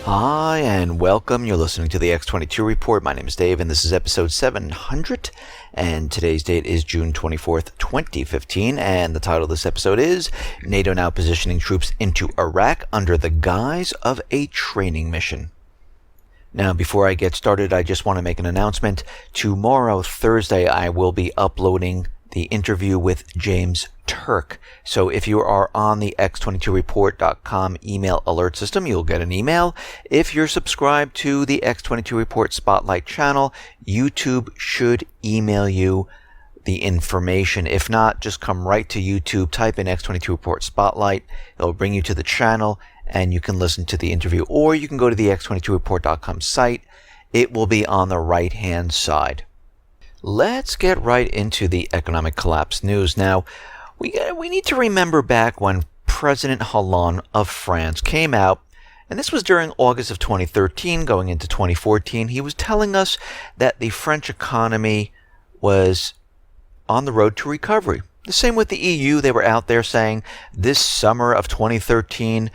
Hi, and welcome. You're listening to the X22 Report. My name is Dave, and this is episode 700. And today's date is June 24th, 2015. And the title of this episode is NATO Now Positioning Troops into Iraq Under the Guise of a Training Mission. Now, before I get started, I just want to make an announcement. Tomorrow, Thursday, I will be uploading the interview with James Turk. So if you are on the x22report.com email alert system, you'll get an email. If you're subscribed to the X22 Report Spotlight channel, YouTube should email you the information. If not, just come right to YouTube, type in X22 Report Spotlight. It'll bring you to the channel and you can listen to the interview, or you can go to the x22report.com site. It will be on the right-hand side. Let's get right into the economic collapse news. Now, we need to remember back when President Hollande of France came out, and this was during August of 2013, going into 2014. He was telling us that the French economy was on the road to recovery. The same with the EU. They were out there saying this summer of 2013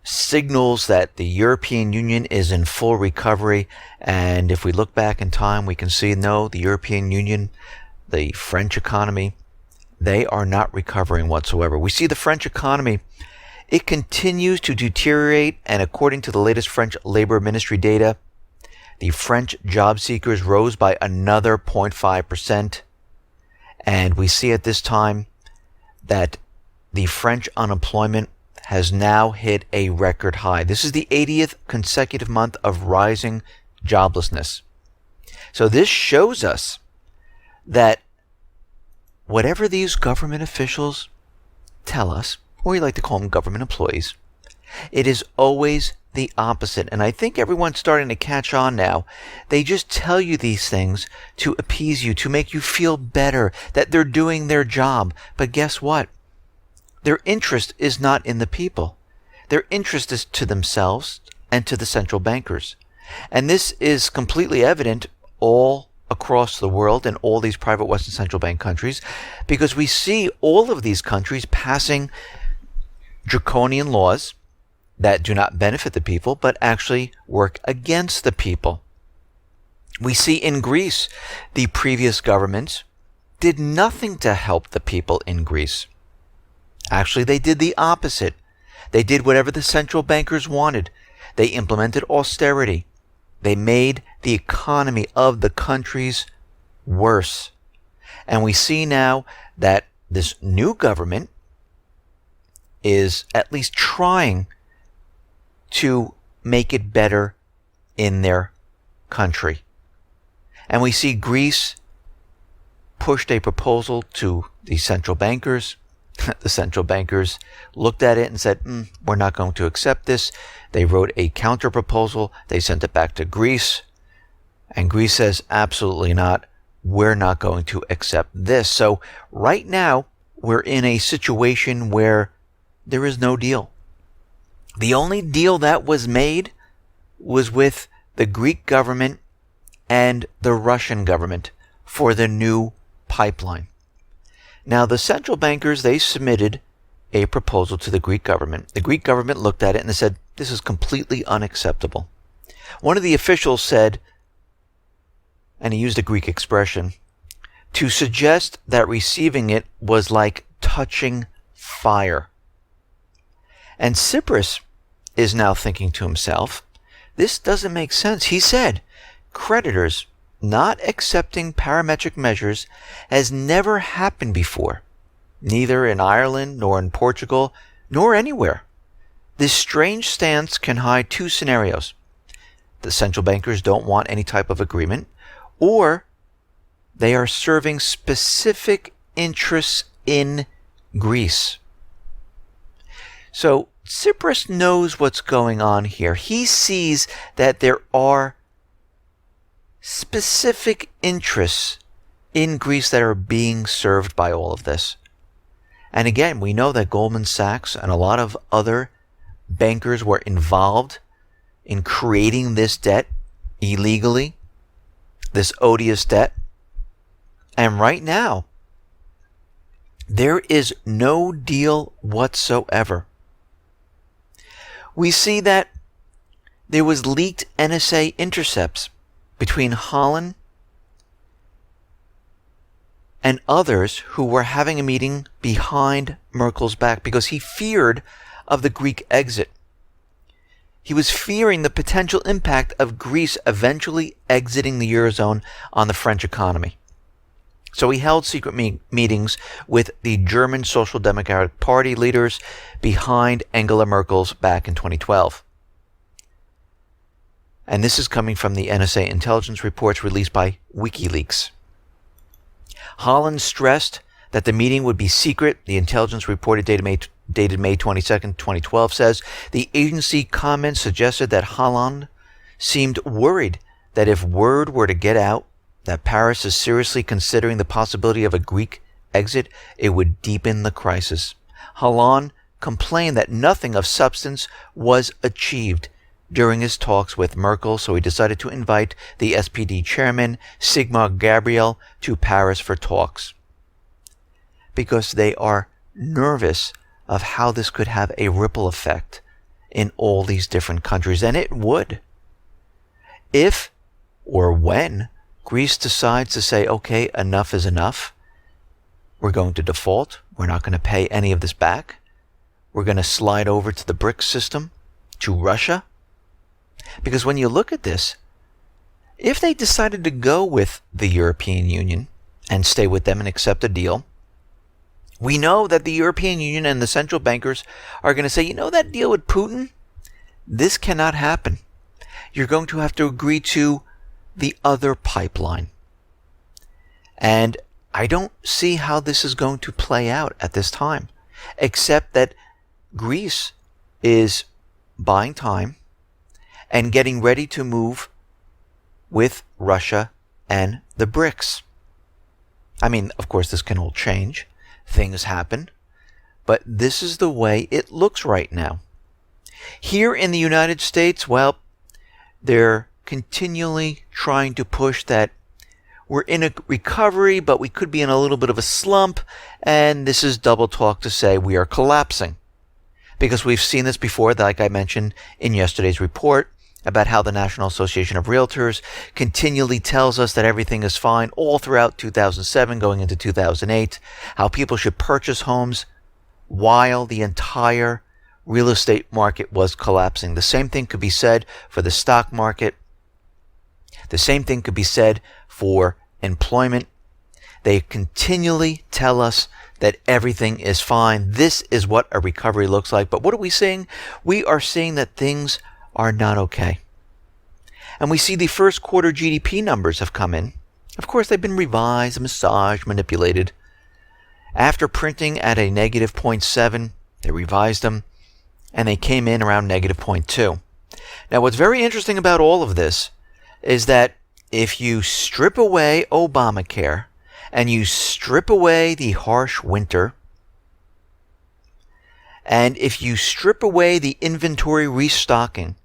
signals that the European Union is in full recovery. And if we look back in time, we can see, no, the European Union, the French economy, they are not recovering whatsoever. We see the French economy, it continues to deteriorate. And according to the latest French Labor Ministry data, the French job seekers rose by another 0.5%. And we see at this time that the French unemployment has now hit a record high. This is the 80th consecutive month of rising joblessness. So this shows us that whatever these government officials tell us, or we like to call them government employees, it is always the opposite. And I think everyone's starting to catch on now. They just tell you these things to appease you, to make you feel better, that they're doing their job. But guess what? Their interest is not in the people. Their interest is to themselves and to the central bankers. And this is completely evident all across the world in all these private Western central bank countries, because we see all of these countries passing draconian laws that do not benefit the people, but actually work against the people. We see in Greece, the previous governments did nothing to help the people in Greece. Actually, they did the opposite. They did whatever the central bankers wanted. They implemented austerity. They made the economy of the countries worse. And we see now that this new government is at least trying to make it better in their country. And we see Greece pushed a proposal to the central bankers. The central bankers looked at it and said, we're not going to accept this. They wrote a counter proposal. They sent it back to Greece. And Greece says, absolutely not. We're not going to accept this. So right now, we're in a situation where there is no deal. The only deal that was made was with the Greek government and the Russian government for the new pipeline. Now, the central bankers, they submitted a proposal to the Greek government. The Greek government looked at it and they said, this is completely unacceptable. One of the officials said, and he used a Greek expression, to suggest that receiving it was like touching fire. And Tsipras is now thinking to himself, this doesn't make sense. He said, creditors not accepting parametric measures has never happened before, neither in Ireland nor in Portugal nor anywhere. This strange stance can hide two scenarios. The central bankers don't want any type of agreement, or they are serving specific interests in Greece. So Tsipras knows what's going on here. He sees that there are specific interests in Greece that are being served by all of this. And again, we know that Goldman Sachs and a lot of other bankers were involved in creating this debt illegally, this odious debt. And right now, there is no deal whatsoever. We see that there was leaked NSA intercepts between Holland and others who were having a meeting behind Merkel's back because he feared of the Greek exit. He was fearing the potential impact of Greece eventually exiting the Eurozone on the French economy. So he held secret meetings with the German Social Democratic Party leaders behind Angela Merkel's back in 2012. And this is coming from the NSA intelligence reports released by WikiLeaks. Holland stressed that the meeting would be secret. The intelligence reported dated May 22nd, 2012 says the agency comments suggested that Holland seemed worried that if word were to get out that Paris is seriously considering the possibility of a Greek exit, it would deepen the crisis. Holland complained that nothing of substance was achieved during his talks with Merkel, so he decided to invite the SPD chairman, Sigmar Gabriel, to Paris for talks. Because they are nervous of how this could have a ripple effect in all these different countries. And it would. If or when Greece decides to say, okay, enough is enough, we're going to default, we're not going to pay any of this back, we're going to slide over to the BRICS system, to Russia. Because when you look at this, if they decided to go with the European Union and stay with them and accept a deal, we know that the European Union and the central bankers are going to say, you know that deal with Putin? This cannot happen. You're going to have to agree to the other pipeline. And I don't see how this is going to play out at this time, except that Greece is buying time and getting ready to move with Russia and the BRICS. I mean, of course, this can all change. Things happen. But this is the way it looks right now. Here in the United States, well, they're continually trying to push that we're in a recovery, but we could be in a little bit of a slump, and this is double talk to say we are collapsing. Because we've seen this before, like I mentioned in yesterday's report, about how the National Association of Realtors continually tells us that everything is fine all throughout 2007 going into 2008, how people should purchase homes while the entire real estate market was collapsing. The same thing could be said for the stock market. The same thing could be said for employment. They continually tell us that everything is fine. This is what a recovery looks like. But what are we seeing? We are seeing that things are not okay. And we see the first quarter GDP numbers have come in. Of course, they've been revised, massaged, manipulated. After printing at a negative 0.7, they revised them, and they came in around negative 0.2. Now, what's very interesting about all of this is that if you strip away Obamacare and you strip away the harsh winter, and if you strip away the inventory restocking,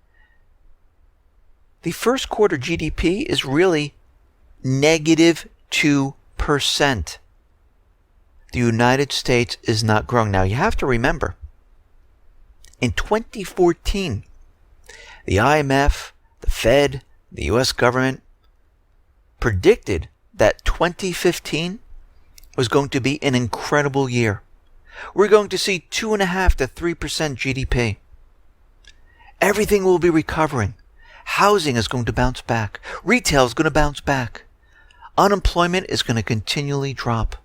the first quarter GDP is really negative 2%. The United States is not growing. Now, you have to remember, in 2014, the IMF, the Fed, the U.S. government predicted that 2015 was going to be an incredible year. We're going to see 2.5 to 3% GDP. Everything will be recovering. Housing is going to bounce back. Retail is going to bounce back. Unemployment is going to continually drop.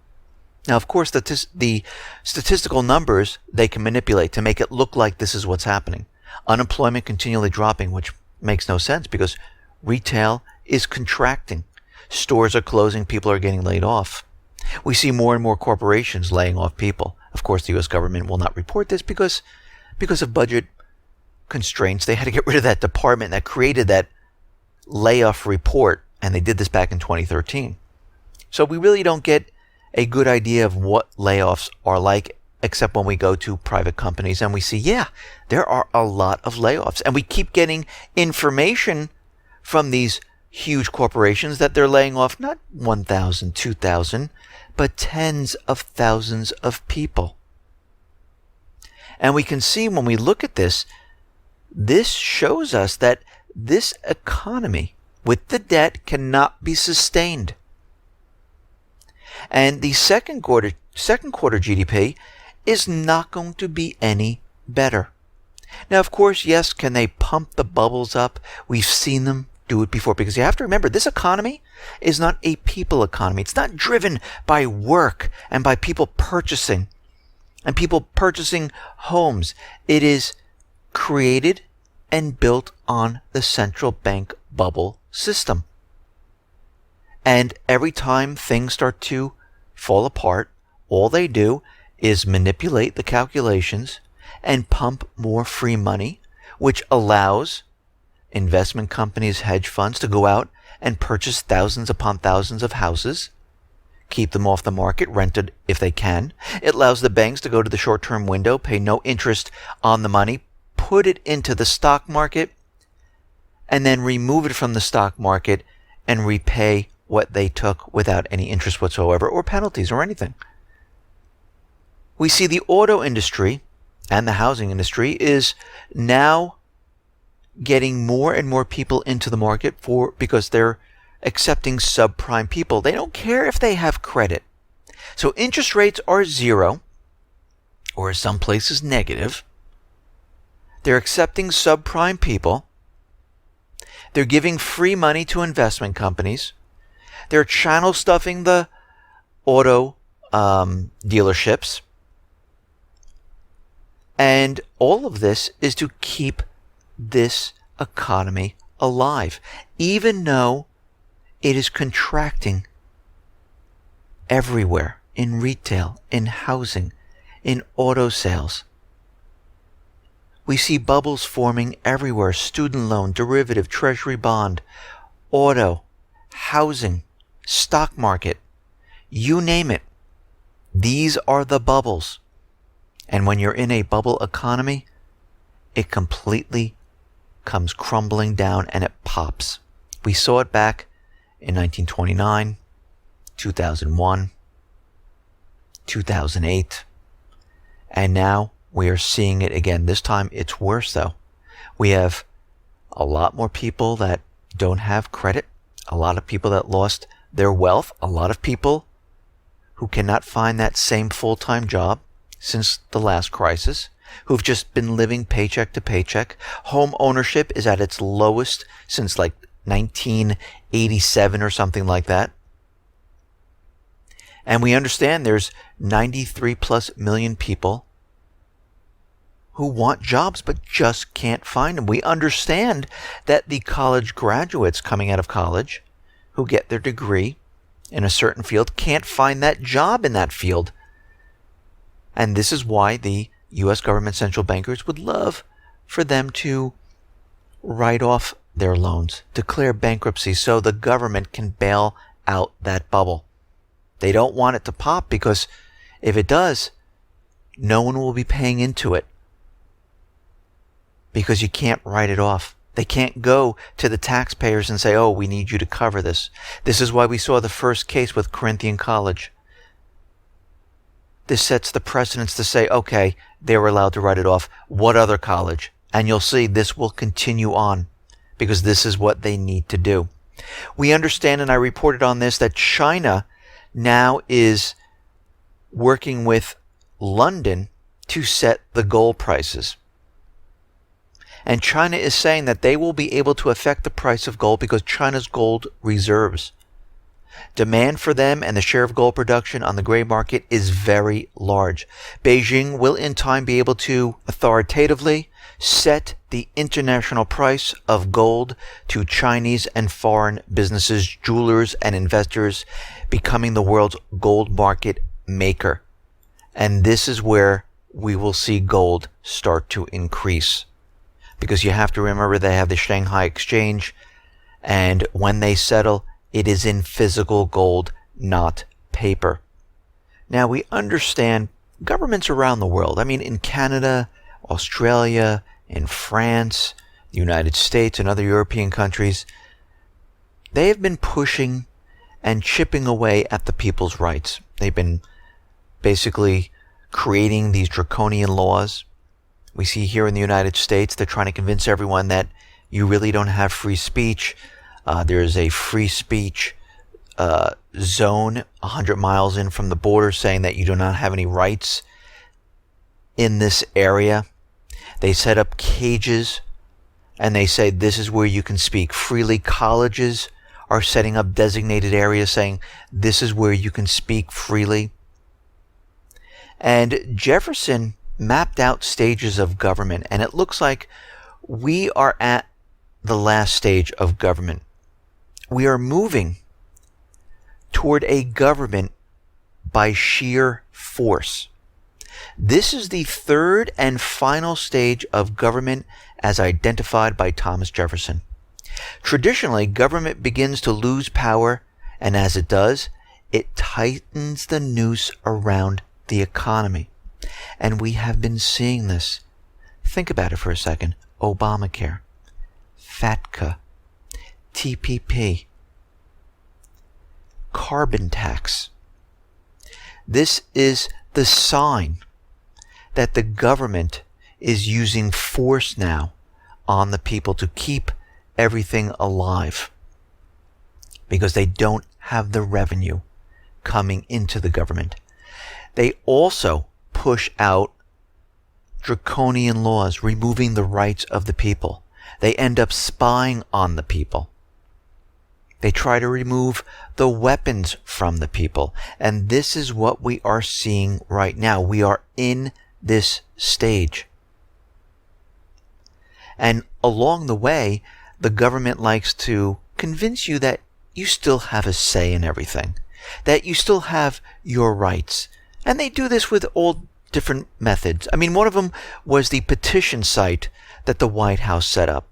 Now, of course, the statistical numbers they can manipulate to make it look like this is what's happening. Unemployment continually dropping, which makes no sense because retail is contracting. Stores are closing. People are getting laid off. We see more and more corporations laying off people. Of course, the U.S. government will not report this because of budget constraints. They had to get rid of that department that created that layoff report, and they did this back in 2013. So we really don't get a good idea of what layoffs are like, except when we go to private companies and we see, yeah, there are a lot of layoffs. And we keep getting information from these huge corporations that they're laying off not 1,000, 2,000, but tens of thousands of people. And we can see when we look at this this shows us that this economy with the debt cannot be sustained. And the second quarter GDP is not going to be any better. Now, of course, yes, can they pump the bubbles up? We've seen them do it before, because you have to remember, this economy is not a people economy. It's not driven by work and by people purchasing homes. It is created and built on the central bank bubble system. And every time things start to fall apart, all they do is manipulate the calculations and pump more free money, which allows investment companies, hedge funds to go out and purchase thousands upon thousands of houses, keep them off the market, rented if they can. It allows the banks to go to the short-term window, pay no interest on the money, put it into the stock market, and then remove it from the stock market and repay what they took without any interest whatsoever or penalties or anything. We see the auto industry and the housing industry is now getting more and more people into the market because they're accepting subprime people. They don't care if they have credit. So interest rates are zero, or in some places negative. They're accepting subprime people. They're giving free money to investment companies. They're channel stuffing the auto dealerships. And all of this is to keep this economy alive, even though it is contracting everywhere, in retail, in housing, in auto sales. We see bubbles forming everywhere: student loan, derivative, treasury bond, auto, housing, stock market, you name it. These are the bubbles. And when you're in a bubble economy, it completely comes crumbling down and it pops. We saw it back in 1929, 2001, 2008, and now we are seeing it again. This time it's worse though. We have a lot more people that don't have credit, a lot of people that lost their wealth, a lot of people who cannot find that same full-time job since the last crisis, who've just been living paycheck to paycheck. Home ownership is at its lowest since like 1987 or something like that. And we understand there's 93 plus million people who want jobs but just can't find them. We understand that the college graduates coming out of college who get their degree in a certain field can't find that job in that field. And this is why the U.S. government central bankers would love for them to write off their loans, declare bankruptcy, so the government can bail out that bubble. They don't want it to pop, because if it does, no one will be paying into it, because you can't write it off. They can't go to the taxpayers and say, oh, we need you to cover this. This is why we saw the first case with Corinthian College. This sets the precedence to say, okay, they were allowed to write it off. What other college? And you'll see this will continue on, because this is what they need to do. We understand, and I reported on this, that China now is working with London to set the gold prices. And China is saying that they will be able to affect the price of gold because China's gold reserves. Demand for them and the share of gold production on the gray market is very large. Beijing will in time be able to authoritatively set the international price of gold to Chinese and foreign businesses, jewelers, and investors, becoming the world's gold market maker. And this is where we will see gold start to increase. Because you have to remember, they have the Shanghai Exchange, and when they settle, it is in physical gold, not paper. Now, we understand governments around the world, I mean, in Canada, Australia, in France, the United States, and other European countries, they have been pushing and chipping away at the people's rights. They've been basically creating these draconian laws We see here in the United States, they're trying to convince everyone that you really don't have free speech. There's a free speech zone 100 miles in from the border saying that you do not have any rights in this area. They set up cages and they say this is where you can speak freely. Colleges are setting up designated areas saying this is where you can speak freely. And Jefferson mapped out stages of government, and it looks like we are at the last stage of government. We are moving toward a government by sheer force. This is the third and final stage of government as identified by Thomas Jefferson. Traditionally, government begins to lose power, and as it does, it tightens the noose around the economy. And we have been seeing this. Think about it for a second. Obamacare, FATCA, TPP, carbon tax. This is the sign that the government is using force now on the people to keep everything alive because they don't have the revenue coming into the government. They also push out draconian laws, removing the rights of the people. They end up spying on the people. They try to remove the weapons from the people. And this is what we are seeing right now. We are in this stage. And along the way, the government likes to convince you that you still have a say in everything, that you still have your rights. And they do this with all different methods. I mean, one of them was the petition site that the White House set up.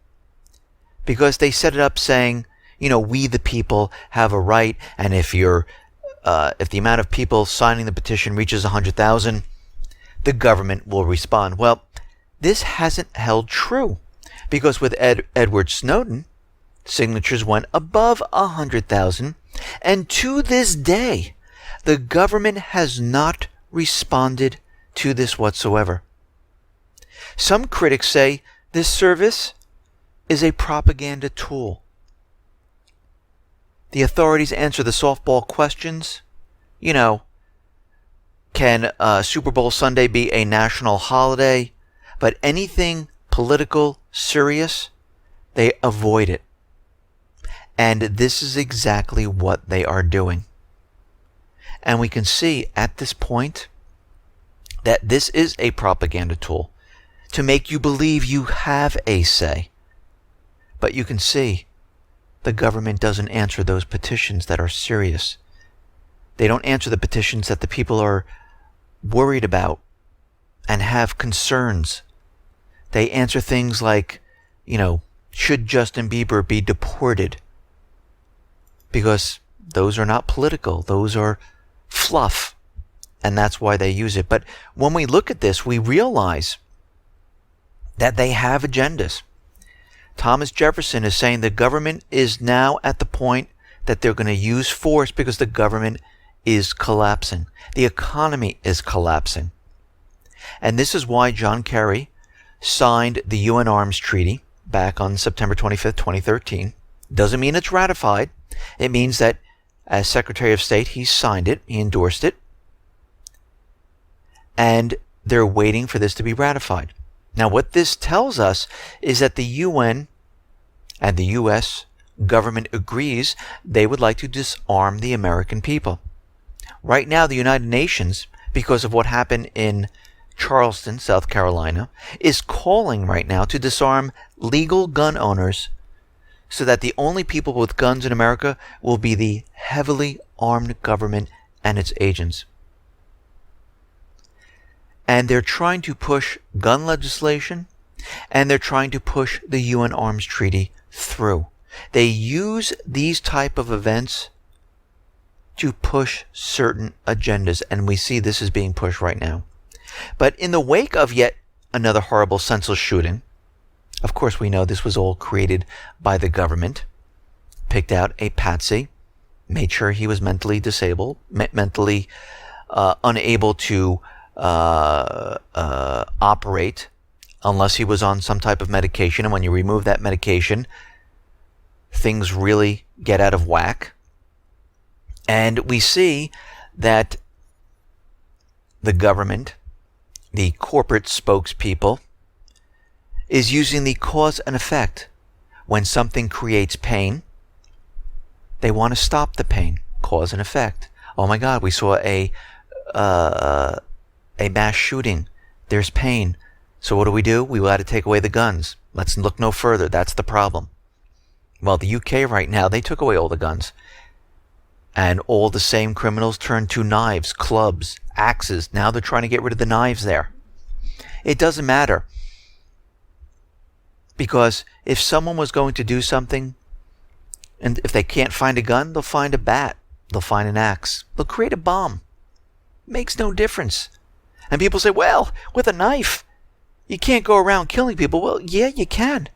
Because they set it up saying, you know, we the people have a right, and if the amount of people signing the petition reaches 100,000, the government will respond. Well, this hasn't held true, because with Edward Snowden, signatures went above 100,000, and to this day, the government has not responded to this whatsoever. Some critics say this service is a propaganda tool. The authorities answer the softball questions. You know, can Super Bowl Sunday be a national holiday? But anything political, serious, they avoid it. And this is exactly what they are doing. And we can see at this point that this is a propaganda tool to make you believe you have a say. But you can see the government doesn't answer those petitions that are serious. They don't answer the petitions that the people are worried about and have concerns. They answer things like, you know, should Justin Bieber be deported? Because those are not political. Those are fluff. And that's why they use it. But when we look at this, we realize that they have agendas. Thomas Jefferson is saying the government is now at the point that they're going to use force because the government is collapsing. The economy is collapsing. And this is why John Kerry signed the UN Arms Treaty back on September 25th, 2013. Doesn't mean it's ratified. It means that as Secretary of State, he signed it, he endorsed it, and they're waiting for this to be ratified. Now, what this tells us is that the UN and the U.S. government agrees they would like to disarm the American people. Right now, the United Nations, because of what happened in Charleston, South Carolina, is calling right now to disarm legal gun owners so that the only people with guns in America will be the heavily armed government and its agents. And they're trying to push gun legislation, and they're trying to push the UN Arms Treaty through. They use these type of events to push certain agendas, and we see this is being pushed right now. But in the wake of yet another horrible senseless shooting, of course we know this was all created by the government, picked out a patsy, made sure he was mentally disabled, mentally unable to operate unless he was on some type of medication. And when you remove that medication, things really get out of whack. And we see that the government, the corporate spokespeople, is using the cause and effect. When something creates pain, they want to stop the pain. Cause and effect. Oh my God, we saw a mass shooting. There's pain. So what do? We got to take away the guns. Let's look no further. That's the problem. Well, the UK right now, they took away all the guns. And all the same criminals turned to knives, clubs, axes. Now they're trying to get rid of the knives there. It doesn't matter. Because if someone was going to do something, and if they can't find a gun, they'll find a bat. They'll find an axe. They'll create a bomb. Makes no difference. And people say, well, with a knife, you can't go around killing people. Well, yeah, you can.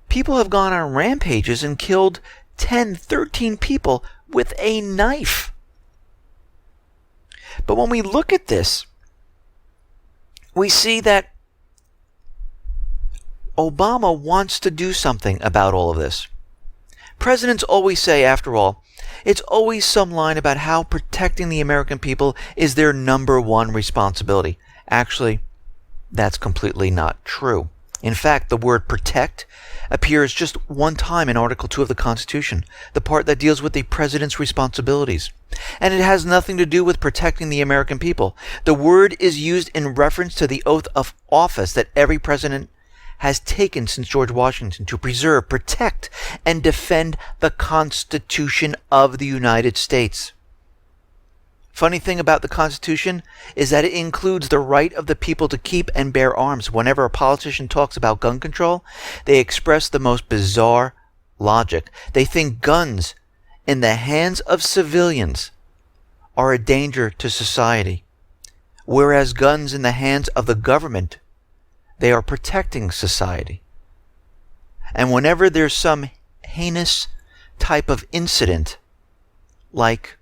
People have gone on rampages and killed 10, 13 people with a knife. But when we look at this, we see that Obama wants to do something about all of this. Presidents always say, after all, it's always some line about how protecting the American people is their number one responsibility. Actually, that's completely not true. In fact, the word protect appears just one time in Article 2 of the Constitution, the part that deals with the president's responsibilities. And it has nothing to do with protecting the American people. The word is used in reference to the oath of office that every president has taken since George Washington to preserve, protect, and defend the Constitution of the United States. Funny thing about the Constitution is that it includes the right of the people to keep and bear arms. Whenever a politician talks about gun control, they express the most bizarre logic. They think guns in the hands of civilians are a danger to society, whereas guns in the hands of the government, they are protecting society. And whenever there's some heinous type of incident, like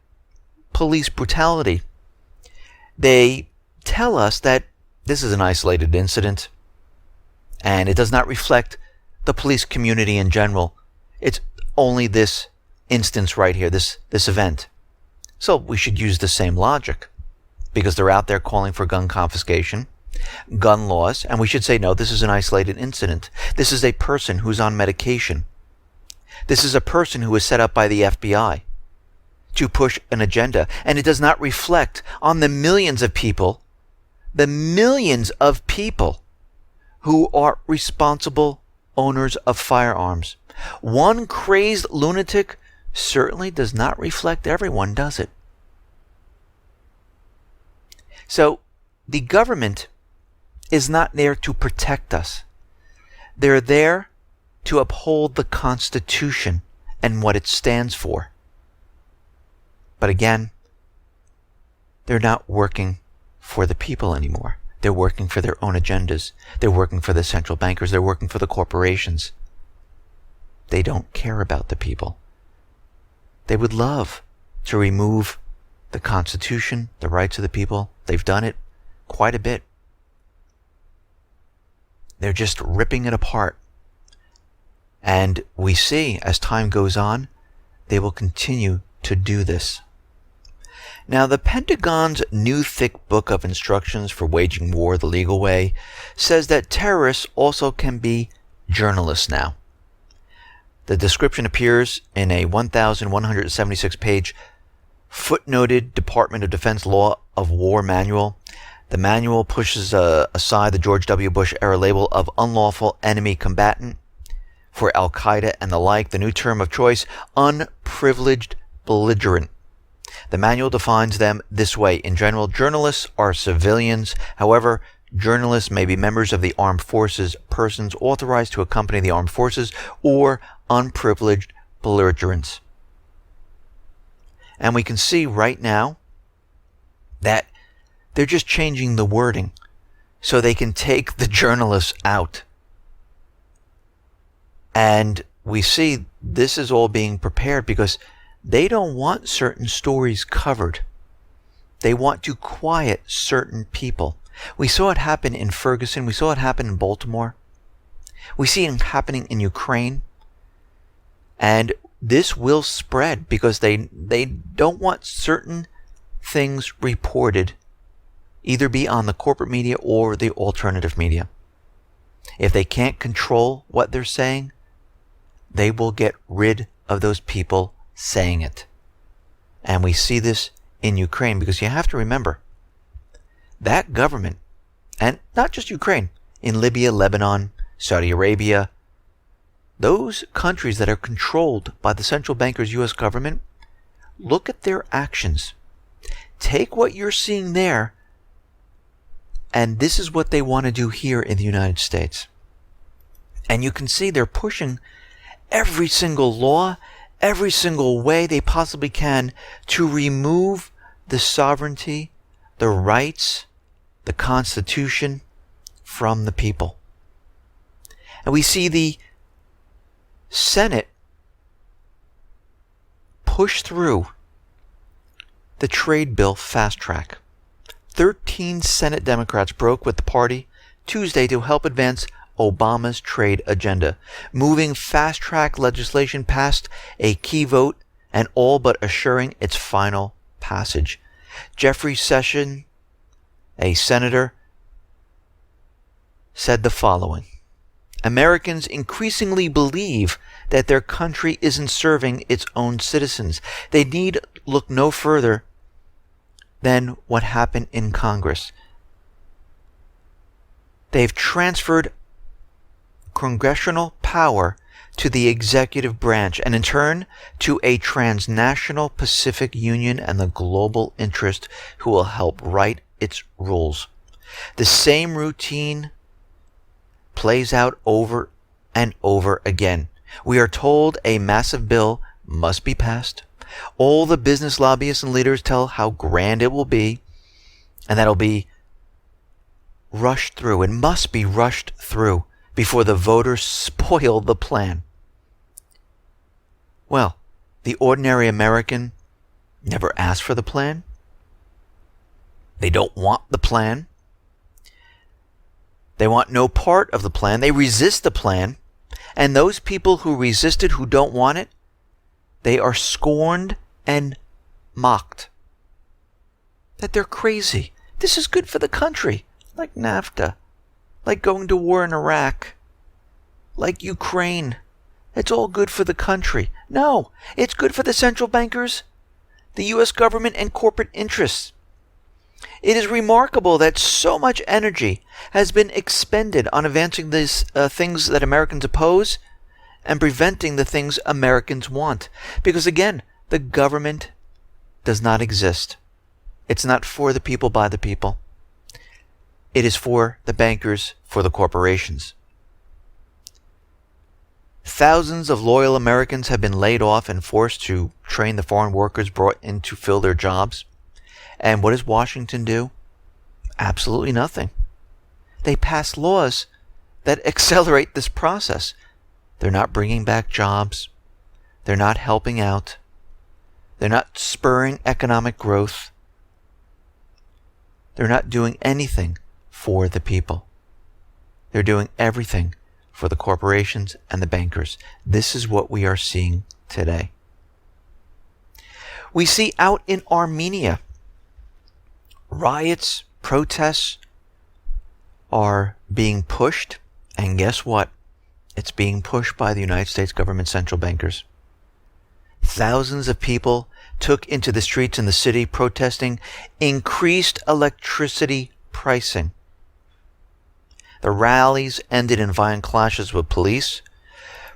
police brutality, they tell us that this is an isolated incident and it does not reflect the police community in general. It's only this instance right here, this event. So we should use the same logic, because they're out there calling for gun confiscation, gun laws, and we should say, no, this is an isolated incident. This is a person who's on medication. This is a person who was set up by the FBI to push an agenda, and it does not reflect on the millions of people who are responsible owners of firearms. One crazed lunatic certainly does not reflect everyone, does it? So the government is not there to protect us. They're there to uphold the Constitution and what it stands for. But again, they're not working for the people anymore. They're working for their own agendas. They're working for the central bankers. They're working for the corporations. They don't care about the people. They would love to remove the Constitution, the rights of the people. They've done it quite a bit. They're just ripping it apart. And we see, as time goes on, they will continue to do this. Now, the Pentagon's new thick book of instructions for waging war the legal way says that terrorists also can be journalists now. The description appears in a 1,176-page footnoted Department of Defense Law of War manual. The manual pushes aside the George W. Bush era label of unlawful enemy combatant for Al-Qaeda and the like. The new term of choice, unprivileged belligerent. The manual defines them this way. In general, journalists are civilians. However, journalists may be members of the armed forces, persons authorized to accompany the armed forces, or unprivileged belligerents. And we can see right now that they're just changing the wording so they can take the journalists out. And we see this is all being prepared because they don't want certain stories covered. They want to quiet certain people. We saw it happen in Ferguson. We saw it happen in Baltimore. We see it happening in Ukraine. And this will spread because they don't want certain things reported, either be on the corporate media or the alternative media. If they can't control what they're saying, they will get rid of those people saying it. And we see this in Ukraine because you have to remember, that government, and not just Ukraine, in Libya, Lebanon, Saudi Arabia, those countries that are controlled by the central bankers' U.S. government, look at their actions. Take what you're seeing there, and this is what they want to do here in the United States. And you can see they're pushing every single law, every single way they possibly can to remove the sovereignty, the rights, the Constitution from the people. And we see the Senate push through the trade bill fast track. 13 Senate Democrats broke with the party Tuesday to help advance Obama's trade agenda, moving fast track legislation past a key vote and all but assuring its final passage. Jefferson, a senator, said the following: Americans increasingly believe that their country isn't serving its own citizens. They need look no further than what happened in Congress. They've transferred congressional power to the executive branch and in turn to a transnational Pacific Union and the global interest who will help write its rules. The same routine plays out over and over again. We are told a massive bill must be passed. All the business lobbyists and leaders tell how grand it will be, and that'll be rushed through. It must be rushed through before the voters spoil the plan. Well, the ordinary American never asked for the plan. They don't want the plan. They want no part of the plan. They resist the plan. And those people who resist it, who don't want it, they are scorned and mocked. That they're crazy. This is good for the country. Like NAFTA. Like going to war in Iraq. Like Ukraine. It's all good for the country. No, it's good for the central bankers, the U.S. government, and corporate interests. It is remarkable that so much energy has been expended on advancing these things that Americans oppose and preventing the things Americans want. Because again, the government does not exist. It's not for the people, by the people. It is for the bankers, for the corporations. Thousands of loyal Americans have been laid off and forced to train the foreign workers brought in to fill their jobs. And what does Washington do? Absolutely nothing. They pass laws that accelerate this process. They're not bringing back jobs. They're not helping out. They're not spurring economic growth. They're not doing anything for the people. They're doing everything for the corporations and the bankers. This is what we are seeing today. We see out in Armenia, riots, protests are being pushed, and guess what? It's being pushed by the United States government central bankers. Thousands of people took into the streets in the city protesting increased electricity pricing. The rallies ended in violent clashes with police.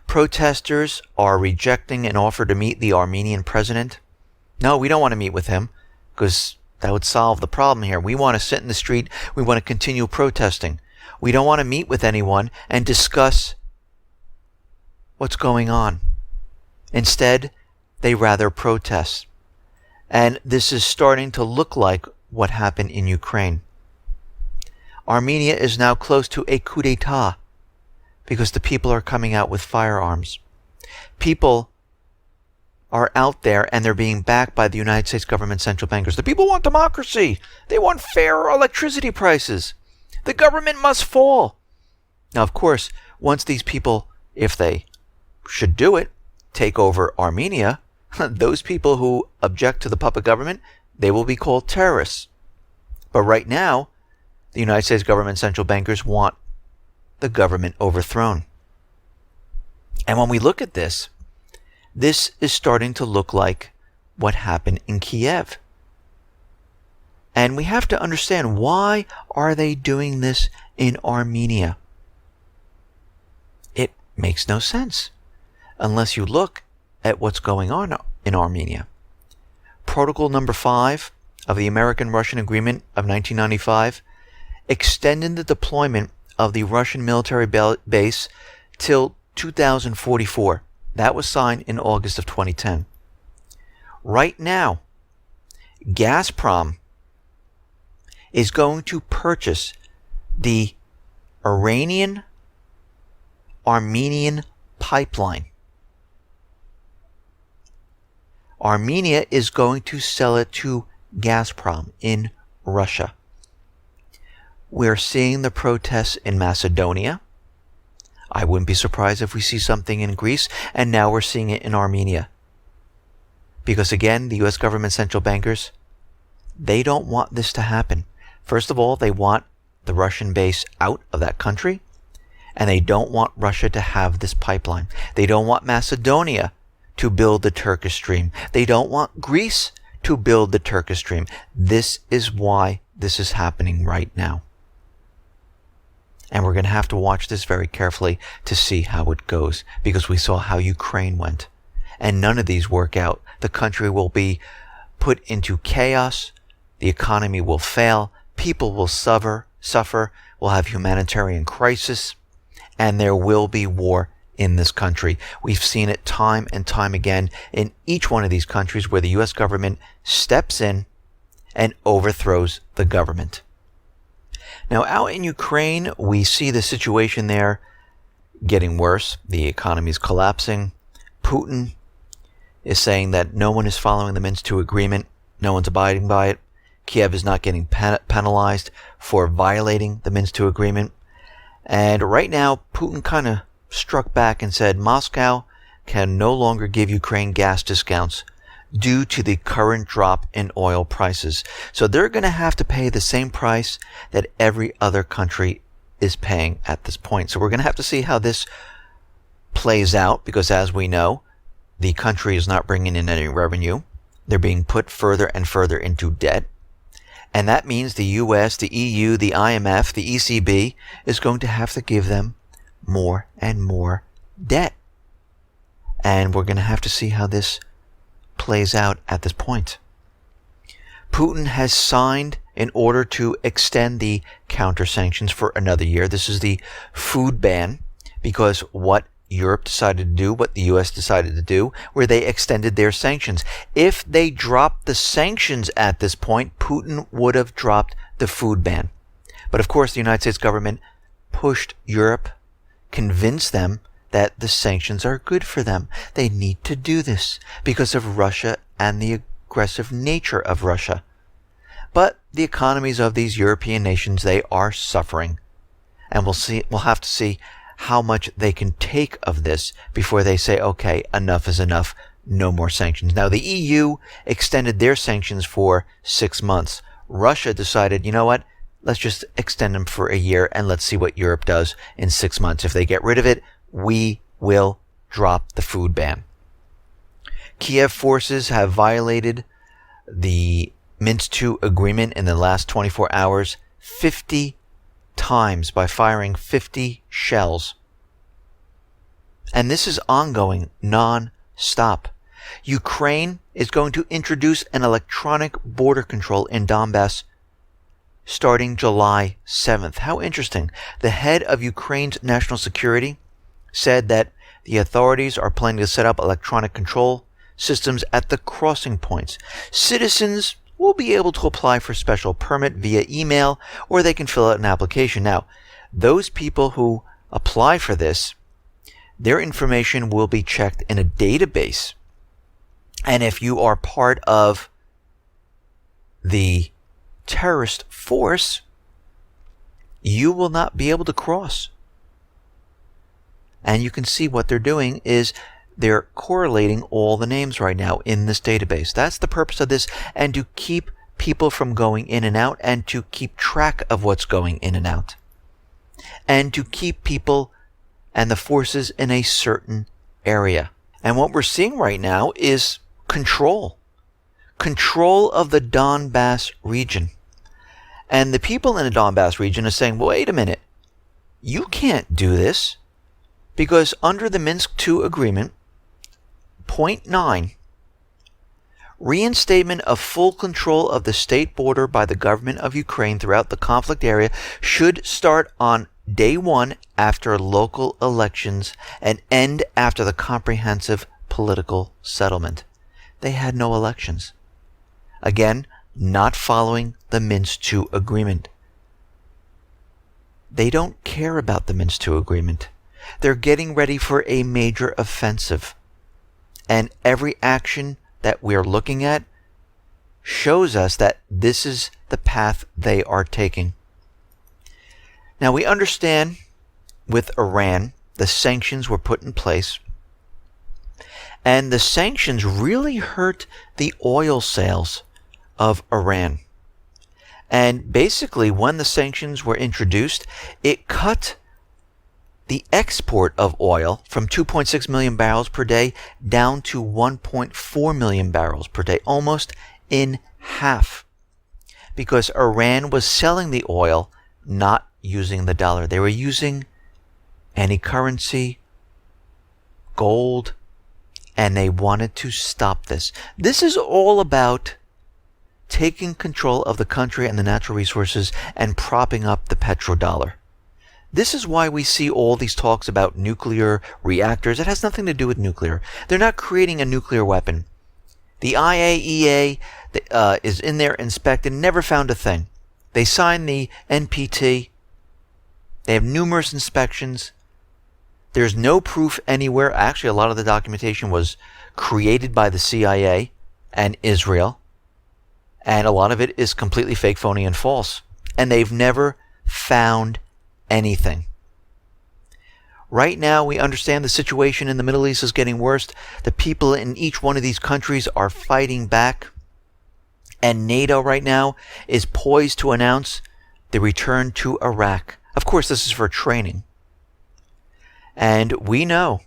Protesters are rejecting an offer to meet the Armenian president. No, we don't want to meet with him because that would solve the problem here. We want to sit in the street. We want to continue protesting. We don't want to meet with anyone and discuss what's going on. Instead, they rather protest. And this is starting to look like what happened in Ukraine. Armenia is now close to a coup d'etat because the people are coming out with firearms. People are out there and they're being backed by the United States government central bankers. The people want democracy. They want fair electricity prices. The government must fall. Now, of course, once these people, if they should do it, take over Armenia, those people who object to the puppet government, they will be called terrorists. But right now, the United States government central bankers want the government overthrown. And when we look at this, this is starting to look like what happened in Kiev. And we have to understand, why are they doing this in Armenia? It makes no sense unless you look at what's going on in Armenia. Protocol number 5 of the American-Russian Agreement of 1995 extended the deployment of the Russian military base till 2044. That was signed in August of 2010. Right now, Gazprom is going to purchase the Iranian-Armenian pipeline. Armenia is going to sell it to Gazprom in Russia. We're seeing the protests in Macedonia. I wouldn't be surprised if we see something in Greece, and now we're seeing it in Armenia. Because again, the U.S. government central bankers, they don't want this to happen. First of all, they want the Russian base out of that country, and they don't want Russia to have this pipeline. They don't want Macedonia to build the Turkish Stream. They don't want Greece to build the Turkish Stream. This is why this is happening right now. And we're going to have to watch this very carefully to see how it goes, because we saw how Ukraine went. And none of these work out. The country will be put into chaos. The economy will fail. People will suffer. We'll have humanitarian crisis. And there will be war in this country. We've seen it time and time again in each one of these countries where the U.S. government steps in and overthrows the government. Now, out in Ukraine, we see the situation there getting worse. The economy is collapsing. Putin is saying that no one is following the Minsk II agreement. No one's abiding by it. Kiev is not getting penalized for violating the Minsk II agreement. And right now, Putin kind of struck back and said Moscow can no longer give Ukraine gas discounts due to the current drop in oil prices. So they're going to have to pay the same price that every other country is paying at this point. So we're going to have to see how this plays out, because as we know, the country is not bringing in any revenue. They're being put further and further into debt. And that means the US, the EU, the IMF, the ECB is going to have to give them more and more debt. And we're going to have to see how this plays out at this point. Putin has signed in order to extend the counter-sanctions for another year. This is the food ban, because what Europe decided to do, what the US decided to do, where they extended their sanctions. If they dropped the sanctions at this point, Putin would have dropped the food ban. But of course, the United States government pushed Europe, convinced them that the sanctions are good for them. They need to do this because of Russia and the aggressive nature of Russia. But the economies of these European nations, they are suffering. And we'll have to see how much they can take of this before they say, okay, enough is enough, no more sanctions. Now, the EU extended their sanctions for 6 months. Russia decided, you know what, let's just extend them for a year and let's see what Europe does in 6 months. If they get rid of it, we will drop the food ban. Kiev forces have violated the Minsk II agreement in the last 24 hours 50 times by firing 50 shells. And this is ongoing non-stop. Ukraine is going to introduce an electronic border control in Donbass starting July 7th. How interesting. The head of Ukraine's national security said that the authorities are planning to set up electronic control systems at the crossing points. Citizens will be able to apply for special permit via email, or they can fill out an application. Now, those people who apply for this, their information will be checked in a database. And if you are part of the terrorist force, you will not be able to cross. And you can see what they're doing is they're correlating all the names right now in this database. That's the purpose of this, and to keep people from going in and out, and to keep track of what's going in and out, and to keep people and the forces in a certain area. And what we're seeing right now is control of the Donbass region. And the people in the Donbass region are saying, well, wait a minute, you can't do this, because under the Minsk II agreement, point 9, reinstatement of full control of the state border by the government of Ukraine throughout the conflict area should start on day 1 after local elections and end after the comprehensive political settlement. They had no elections. Again, not following the Minsk II agreement. They don't care about the Minsk II agreement. They're getting ready for a major offensive. And every action that we're looking at shows us that this is the path they are taking. Now, we understand with Iran, the sanctions were put in place, and the sanctions really hurt the oil sales of Iran. And basically, when the sanctions were introduced, it cut the export of oil from 2.6 million barrels per day down to 1.4 million barrels per day, almost in half, because Iran was selling the oil not using the dollar. They were using any currency, gold, and they wanted to stop this. This is all about taking control of the country and the natural resources and propping up the petrodollar. This is why we see all these talks about nuclear reactors. It has nothing to do with nuclear. They're not creating a nuclear weapon. The IAEA is in there inspected, never found a thing. They signed the NPT. They have numerous inspections. There's no proof anywhere. Actually, a lot of the documentation was created by the CIA and Israel. And a lot of it is completely fake, phony, and false. And they've never found anything. Right now, we understand the situation in the Middle East is getting worse. The people in each one of these countries are fighting back. And NATO right now is poised to announce the return to Iraq. Of course, this is for training. And we know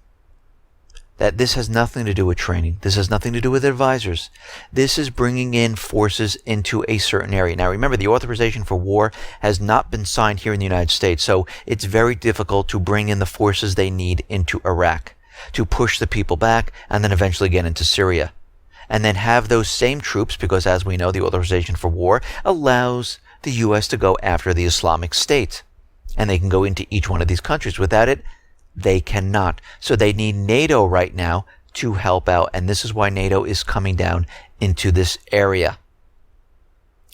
that this has nothing to do with training. This has nothing to do with advisors. This is bringing in forces into a certain area. Now, remember, the authorization for war has not been signed here in the United States, so it's very difficult to bring in the forces they need into Iraq to push the people back and then eventually get into Syria. And then have those same troops, because as we know, the authorization for war allows the U.S. to go after the Islamic State. And they can go into each one of these countries. Without it, they cannot. So they need NATO right now to help out. And this is why NATO is coming down into this area.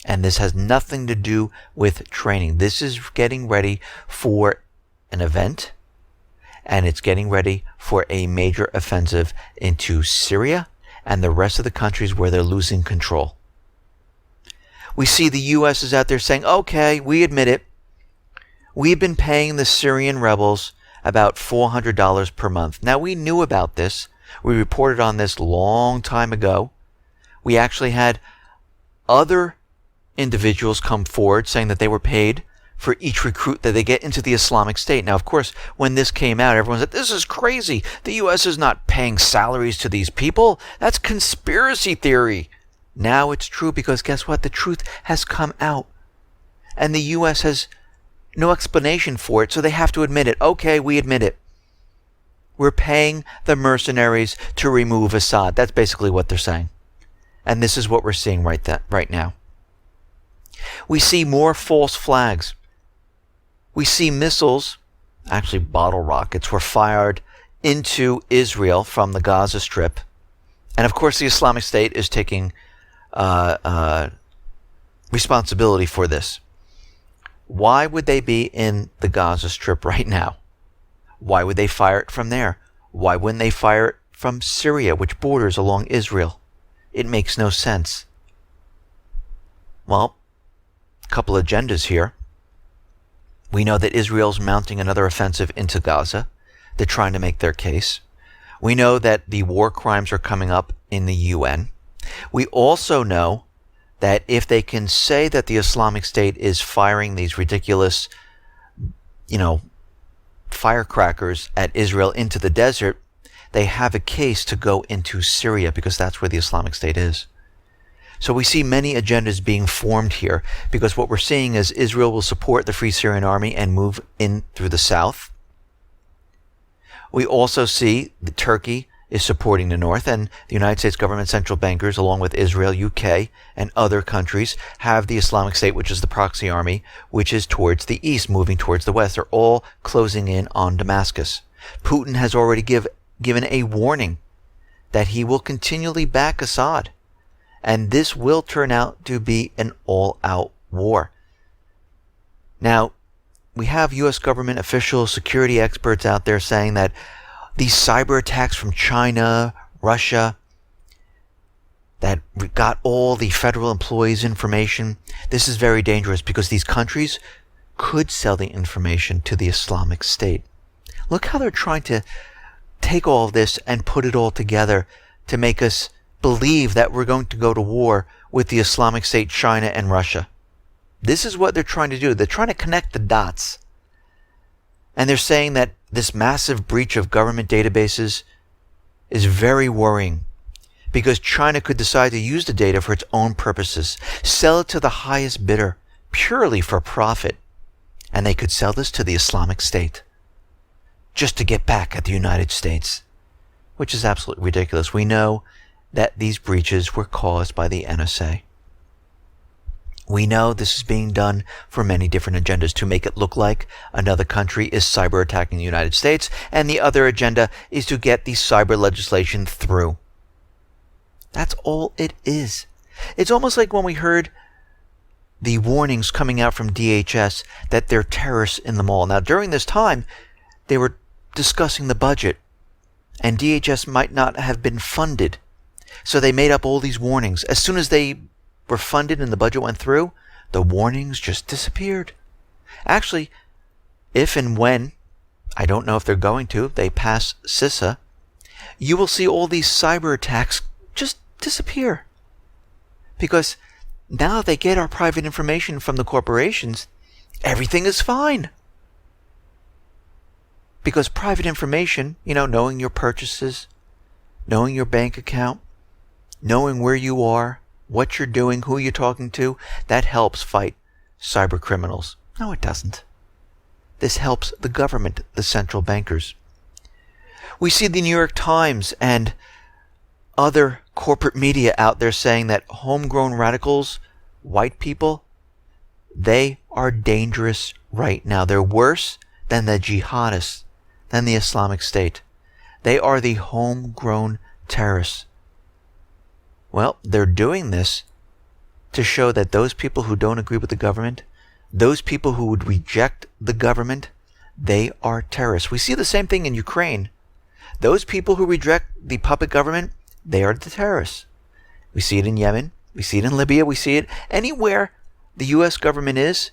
And this has nothing to do with training. This is getting ready for an event. And it's getting ready for a major offensive into Syria and the rest of the countries where they're losing control. We see the U.S. is out there saying, okay, we admit it. We've been paying the Syrian rebels about $400 per month. Now, we knew about this. We reported on this long time ago. We actually had other individuals come forward saying that they were paid for each recruit that they get into the Islamic State. Now, of course, when this came out, everyone said, this is crazy. The U.S. is not paying salaries to these people. That's conspiracy theory. Now it's true, because guess what? The truth has come out. And the U.S. has no explanation for it, so they have to admit it. Okay, we admit it. We're paying the mercenaries to remove Assad. That's basically what they're saying. And this is what we're seeing right now. We see more false flags. We see missiles, actually bottle rockets, were fired into Israel from the Gaza Strip. And of course, the Islamic State is taking responsibility for this. Why would they be in the Gaza Strip right now? Why would they fire it from there? Why wouldn't they fire it from Syria, which borders along Israel? It makes no sense. Well, a couple agendas here. We know that Israel's mounting another offensive into Gaza. They're trying to make their case. We know that the war crimes are coming up in the UN. We also know that if they can say that the Islamic State is firing these ridiculous, firecrackers at Israel into the desert, they have a case to go into Syria because that's where the Islamic State is. So we see many agendas being formed here because what we're seeing is Israel will support the Free Syrian Army and move in through the south. We also see that Turkey is supporting the north, and the United States government central bankers, along with Israel, UK, and other countries, have the Islamic State, which is the proxy army, which is towards the east, moving towards the west. They're all closing in on Damascus. Putin has already given a warning that he will continually back Assad, and this will turn out to be an all-out war. Now, we have U.S. government officials, security experts out there saying that these cyber attacks from China, Russia, that got all the federal employees' information, this is very dangerous because these countries could sell the information to the Islamic State. Look how they're trying to take all of this and put it all together to make us believe that we're going to go to war with the Islamic State, China, and Russia. This is what they're trying to do. They're trying to connect the dots. And they're saying that this massive breach of government databases is very worrying because China could decide to use the data for its own purposes, sell it to the highest bidder purely for profit, and they could sell this to the Islamic State just to get back at the United States, which is absolutely ridiculous. We know that these breaches were caused by the NSA. We know this is being done for many different agendas to make it look like another country is cyber attacking the United States, and the other agenda is to get the cyber legislation through. That's all it is. It's almost like when we heard the warnings coming out from DHS that there are terrorists in the mall. Now, during this time, they were discussing the budget, and DHS might not have been funded. So they made up all these warnings. As soon as they were funded and the budget went through, the warnings just disappeared. Actually, if and when, I don't know if they're going to, they pass CISA, you will see all these cyber attacks just disappear. Because now they get our private information from the corporations, everything is fine. Because private information, knowing your purchases, knowing your bank account, knowing where you are, what you're doing, who you're talking to, that helps fight cyber criminals. No, it doesn't. This helps the government, the central bankers. We see the New York Times and other corporate media out there saying that homegrown radicals, white people, they are dangerous right now. They're worse than the jihadists, than the Islamic State. They are the homegrown terrorists. Well, they're doing this to show that those people who don't agree with the government, those people who would reject the government, they are terrorists. We see the same thing in Ukraine. Those people who reject the puppet government, they are the terrorists. We see it in Yemen. We see it in Libya. We see it anywhere the U.S. government is,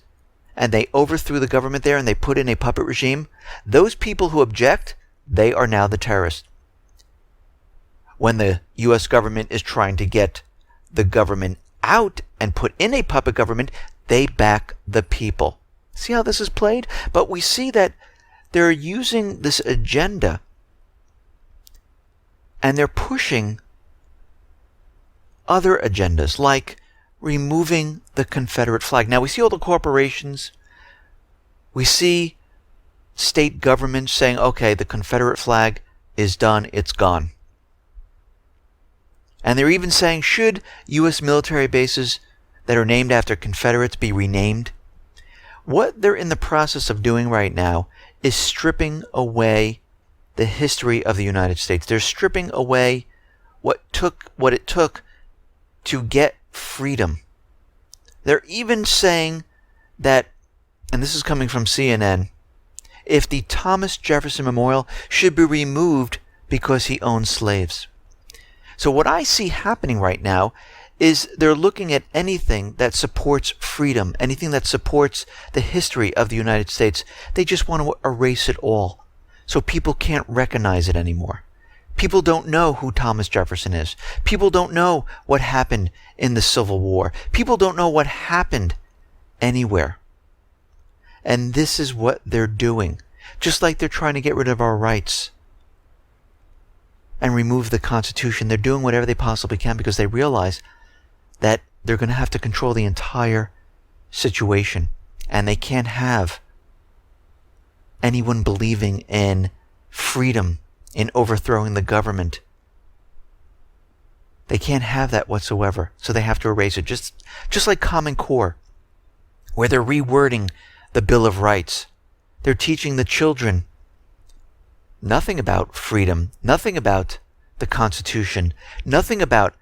and they overthrew the government there and they put in a puppet regime. Those people who object, they are now the terrorists. When the U.S. government is trying to get the government out and put in a puppet government, they back the people. See how this is played? But we see that they're using this agenda and they're pushing other agendas like removing the Confederate flag. Now we see all the corporations, we see state governments saying, okay, the Confederate flag is done, it's gone. And they're even saying, should U.S. military bases that are named after Confederates be renamed? What they're in the process of doing right now is stripping away the history of the United States. They're stripping away what it took to get freedom. They're even saying that, and this is coming from CNN, if the Thomas Jefferson Memorial should be removed because he owned slaves. So what I see happening right now is they're looking at anything that supports freedom, anything that supports the history of the United States. They just want to erase it all so people can't recognize it anymore. People don't know who Thomas Jefferson is. People don't know what happened in the Civil War. People don't know what happened anywhere. And this is what they're doing. Just like they're trying to get rid of our rights and remove the Constitution, they're doing whatever they possibly can because they realize that they're going to have to control the entire situation. And they can't have anyone believing in freedom, in overthrowing the government. They can't have that whatsoever. So they have to erase it. Just like Common Core, where they're rewording the Bill of Rights. They're teaching the children nothing about freedom, nothing about the Constitution, nothing about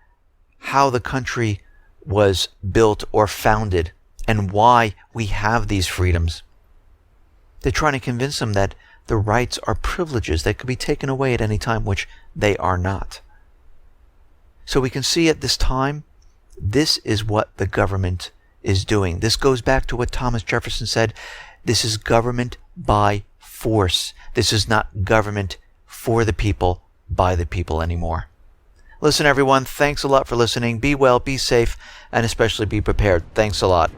how the country was built or founded and why we have these freedoms. They're trying to convince them that the rights are privileges that could be taken away at any time, which they are not. So we can see at this time, this is what the government is doing. This goes back to what Thomas Jefferson said. This is government by force. This is not government for the people, by the people anymore. Listen, everyone, thanks a lot for listening. Be well, be safe, and especially be prepared. Thanks a lot.